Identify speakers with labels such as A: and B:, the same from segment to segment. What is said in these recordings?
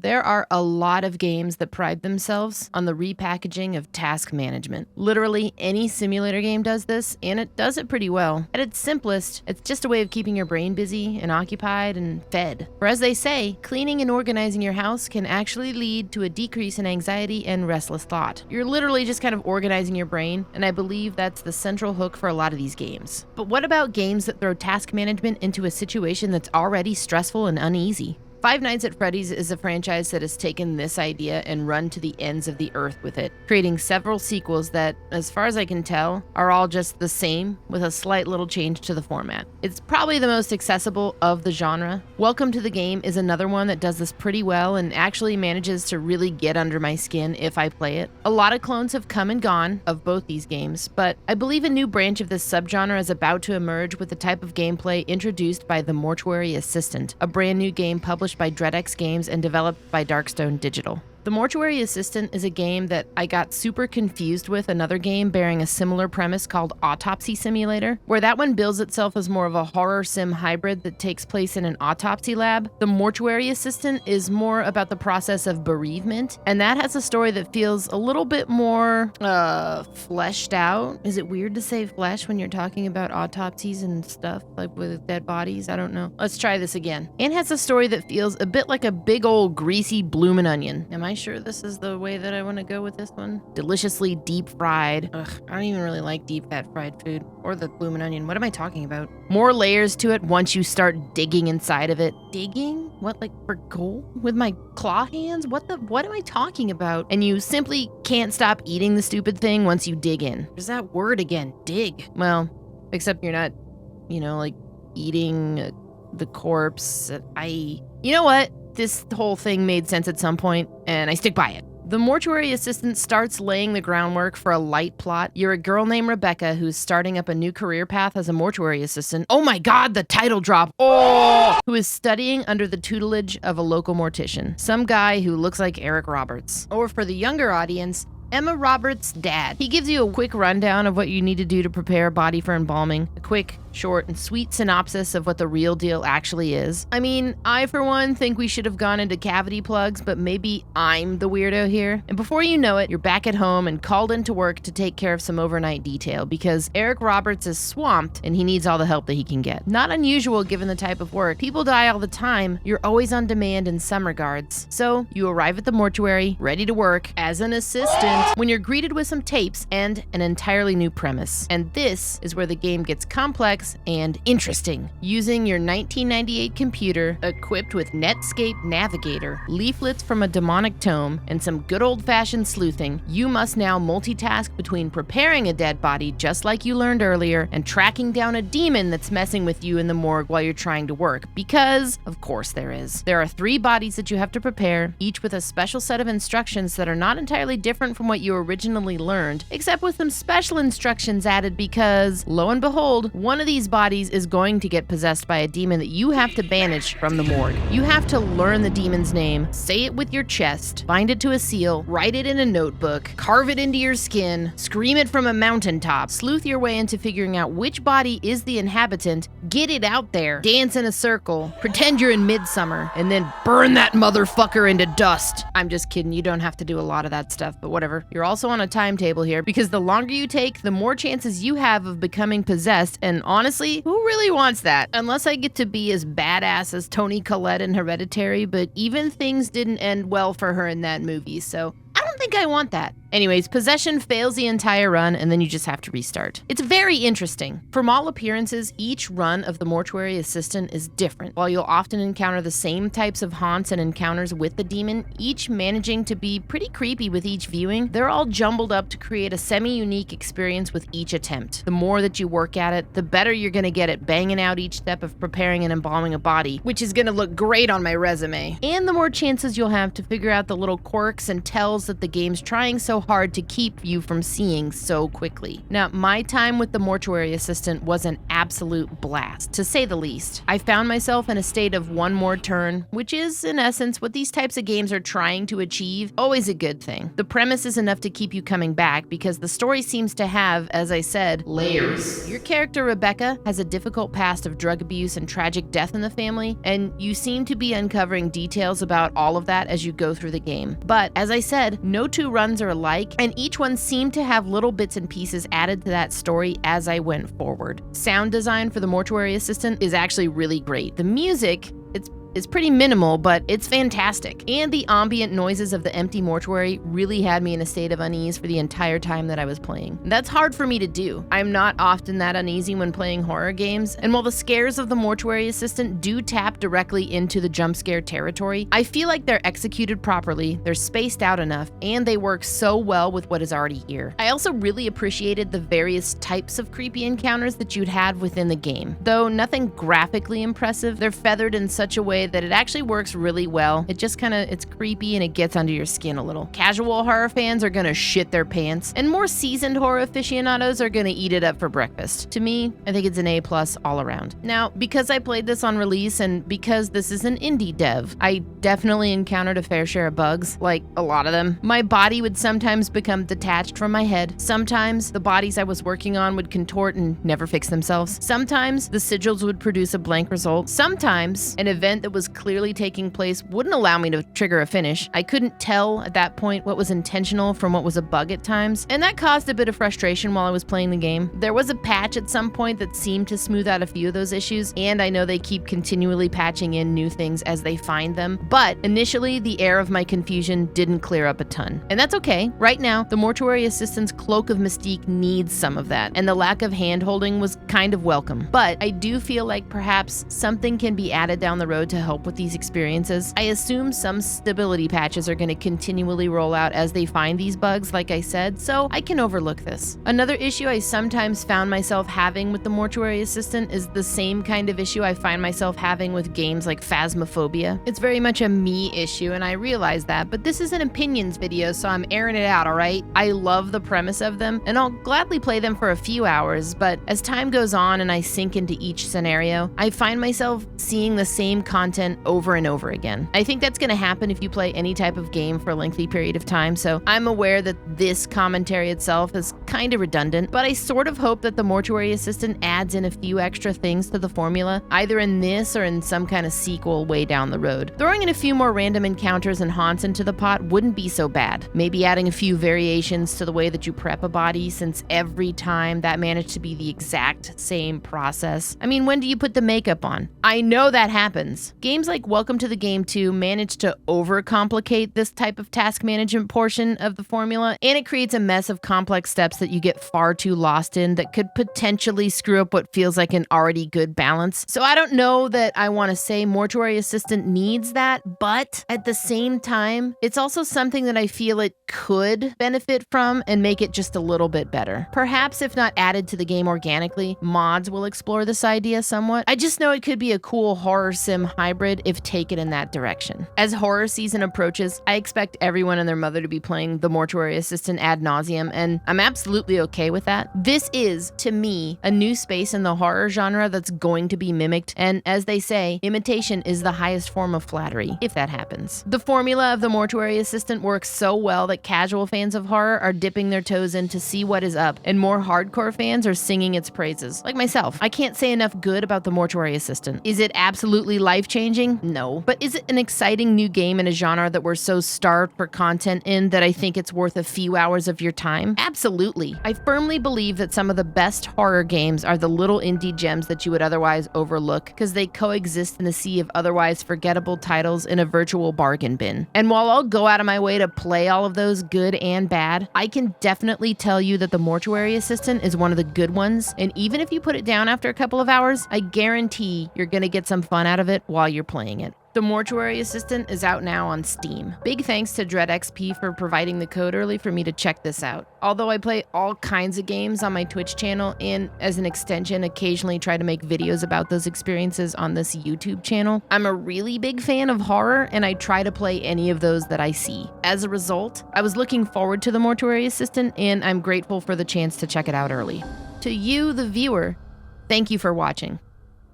A: There are a lot of games that pride themselves on the repackaging of task management. Literally any simulator game does this, and it does it pretty well. At its simplest, it's just a way of keeping your brain busy and occupied and fed. For as they say, cleaning and organizing your house can actually lead to a decrease in anxiety and restless thought. You're literally just kind of organizing your brain, and I believe that's the central hook for a lot of these games. But what about games that throw task management into a situation that's already stressful and uneasy? Five Nights at Freddy's is a franchise that has taken this idea and run to the ends of the earth with it, creating several sequels that, as far as I can tell, are all just the same with a slight little change to the format. It's probably the most accessible of the genre. Welcome to the Game is another one that does this pretty well and actually manages to really get under my skin if I play it. A lot of clones have come and gone of both these games, but I believe a new branch of this subgenre is about to emerge with the type of gameplay introduced by the Mortuary Assistant, a brand new game published by DreadX Games and developed by Darkstone Digital. The Mortuary Assistant is a game that I got super confused with another game bearing a similar premise called Autopsy Simulator, where that one bills itself as more of a horror sim hybrid that takes place in an autopsy lab. The Mortuary Assistant is more about the process of bereavement, and that has a story that feels a little bit more fleshed out. Is it weird to say flesh when you're talking about autopsies and stuff, like with dead bodies? I don't know. Let's try this again. And has a story that feels a bit like a big old greasy bloomin' onion. Am I sure this is the way that I want to go with this one? Deliciously deep fried. Ugh, I don't even really like deep fat fried food or the bloomin' onion. What am I talking about? More layers to it once you start digging inside of it. Digging? What, like for gold? With my claw hands? What am I talking about? And you simply can't stop eating the stupid thing once you dig in. There's that word again, dig. Well, except you're not, like eating the corpse. You know what? This whole thing made sense at some point, and I stick by it. The Mortuary Assistant starts laying the groundwork for a light plot. You're a girl named Rebecca who's starting up a new career path as a mortuary assistant. Oh my god, the title drop. Oh! Who is studying under the tutelage of a local mortician. Some guy who looks like Eric Roberts. Or for the younger audience, Emma Roberts' dad. He gives you a quick rundown of what you need to do to prepare a body for embalming. A quick, short, and sweet synopsis of what the real deal actually is. I mean, I, for one, think we should have gone into cavity plugs, but maybe I'm the weirdo here. And before you know it, you're back at home and called into work to take care of some overnight detail because Eric Roberts is swamped and he needs all the help that he can get. Not unusual given the type of work. People die all the time. You're always on demand in some regards. So you arrive at the mortuary, ready to work as an assistant, when you're greeted with some tapes and an entirely new premise. And this is where the game gets complex and interesting. Using your 1998 computer, equipped with Netscape Navigator, leaflets from a demonic tome, and some good old-fashioned sleuthing, you must now multitask between preparing a dead body just like you learned earlier and tracking down a demon that's messing with you in the morgue while you're trying to work. Because, of course there is. There are 3 bodies that you have to prepare, each with a special set of instructions that are not entirely different from what you originally learned, except with some special instructions added because, lo and behold, one of these bodies is going to get possessed by a demon that you have to banish from the morgue. You have to learn the demon's name, say it with your chest, bind it to a seal, write it in a notebook, carve it into your skin, scream it from a mountaintop, sleuth your way into figuring out which body is the inhabitant, get it out there, dance in a circle, pretend you're in midsummer, and then burn that motherfucker into dust. I'm just kidding, you don't have to do a lot of that stuff, but whatever. You're also on a timetable here because the longer you take, the more chances you have of becoming possessed, and honestly, who really wants that? Unless I get to be as badass as Toni Collette in Hereditary, but even things didn't end well for her in that movie, so I don't think I want that. Anyways, possession fails the entire run and then you just have to restart. It's very interesting. From all appearances, each run of the Mortuary Assistant is different. While you'll often encounter the same types of haunts and encounters with the demon, each managing to be pretty creepy with each viewing, they're all jumbled up to create a semi-unique experience with each attempt. The more that you work at it, the better you're gonna get at banging out each step of preparing and embalming a body, which is gonna look great on my resume. And the more chances you'll have to figure out the little quirks and tells that the game's trying so hard to keep you from seeing so quickly. Now, my time with the Mortuary Assistant was an absolute blast, to say the least. I found myself in a state of one more turn, which is, in essence, what these types of games are trying to achieve, always a good thing. The premise is enough to keep you coming back because the story seems to have, as I said, layers. Your character, Rebecca, has a difficult past of drug abuse and tragic death in the family, and you seem to be uncovering details about all of that as you go through the game. But, as I said, no two runs are alike, and each one seemed to have little bits and pieces added to that story as I went forward. Sound design for the Mortuary Assistant is actually really great. The music, it's pretty minimal, but it's fantastic. And the ambient noises of the empty mortuary really had me in a state of unease for the entire time that I was playing. That's hard for me to do. I'm not often that uneasy when playing horror games, and while the scares of the Mortuary Assistant do tap directly into the jump scare territory, I feel like they're executed properly, they're spaced out enough, and they work so well with what is already here. I also really appreciated the various types of creepy encounters that you'd have within the game. Though nothing graphically impressive, they're feathered in such a way that it actually works really well. It just it's creepy and it gets under your skin a little. Casual horror fans are gonna shit their pants, and more seasoned horror aficionados are gonna eat it up for breakfast. To me, I think it's an A+ all around. Now, because I played this on release and because this is an indie dev, I definitely encountered a fair share of bugs, like a lot of them. My body would sometimes become detached from my head. Sometimes the bodies I was working on would contort and never fix themselves. Sometimes the sigils would produce a blank result. Sometimes an event that was clearly taking place wouldn't allow me to trigger a finish. I couldn't tell at that point what was intentional from what was a bug at times, and that caused a bit of frustration while I was playing the game. There was a patch at some point that seemed to smooth out a few of those issues, and I know they keep continually patching in new things as they find them, but initially the air of my confusion didn't clear up a ton. And that's okay. Right now, the Mortuary Assistant's cloak of mystique needs some of that, and the lack of hand-holding was kind of welcome. But I do feel like perhaps something can be added down the road to help with these experiences. I assume some stability patches are going to continually roll out as they find these bugs, like I said, so I can overlook this. Another issue I sometimes found myself having with the Mortuary Assistant is the same kind of issue I find myself having with games like Phasmophobia. It's very much a me issue, and I realize that, but this is an opinions video, so I'm airing it out, alright? I love the premise of them, and I'll gladly play them for a few hours, but as time goes on and I sink into each scenario, I find myself seeing the same content over and over again. I think that's going to happen if you play any type of game for a lengthy period of time, so I'm aware that this commentary itself is kind of redundant, but I sort of hope that the Mortuary Assistant adds in a few extra things to the formula, either in this or in some kind of sequel way down the road. Throwing in a few more random encounters and Hanson to the pot wouldn't be so bad. Maybe adding a few variations to the way that you prep a body, since every time that managed to be the exact same process. I mean, when do you put the makeup on? I know that happens. Games like Welcome to the Game 2 manage to overcomplicate this type of task management portion of the formula, and it creates a mess of complex steps that you get far too lost in that could potentially screw up what feels like an already good balance. So I don't know that I want to say Mortuary Assistant needs that, but at the same time, it's also something that I feel it could benefit from and make it just a little bit better. Perhaps if not added to the game organically, mods will explore this idea somewhat. I just know it could be a cool horror sim hybrid if taken in that direction. As horror season approaches, I expect everyone and their mother to be playing the Mortuary Assistant ad nauseum, and I'm absolutely okay with that. This is, to me, a new space in the horror genre that's going to be mimicked, and as they say, imitation is the highest form of flattery, if that happens. The formula of the Mortuary Assistant works so well that casual fans of horror are dipping their toes in to see what is up, and more hardcore fans are singing its praises. Like myself, I can't say enough good about the Mortuary Assistant. Is it absolutely life-changing? No. But is it an exciting new game in a genre that we're so starved for content in that I think it's worth a few hours of your time? Absolutely. I firmly believe that some of the best horror games are the little indie gems that you would otherwise overlook because they coexist in a sea of otherwise forgettable titles in a virtual bargain bin. And while I'll go out of my way to play all of those good and bad, I can definitely tell you that the Mortuary Assistant is one of the good ones, and even if you put it down after a couple of hours, I guarantee you're gonna get some fun out of it while you're playing it. The Mortuary Assistant is out now on Steam. Big thanks to DreadXP for providing the code early for me to check this out. Although I play all kinds of games on my Twitch channel and, as an extension, occasionally try to make videos about those experiences on this YouTube channel, I'm a really big fan of horror and I try to play any of those that I see. As a result, I was looking forward to the Mortuary Assistant and I'm grateful for the chance to check it out early. To you, the viewer, thank you for watching.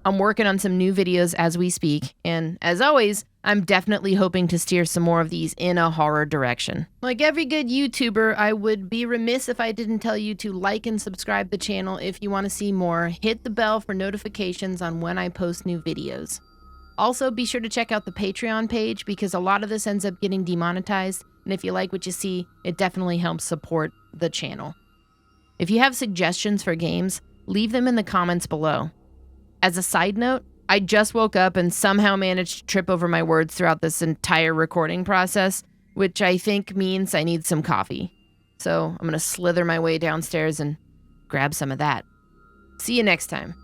A: I'm working on some new videos as we speak, and as always, I'm definitely hoping to steer some more of these in a horror direction. Like every good YouTuber, I would be remiss if I didn't tell you to like and subscribe the channel if you want to see more. Hit the bell for notifications on when I post new videos. Also, be sure to check out the Patreon page because a lot of this ends up getting demonetized, and if you like what you see, it definitely helps support the channel. If you have suggestions for games, leave them in the comments below. As a side note, I just woke up and somehow managed to trip over my words throughout this entire recording process, which I think means I need some coffee. So I'm going to slither my way downstairs and grab some of that. See you next time.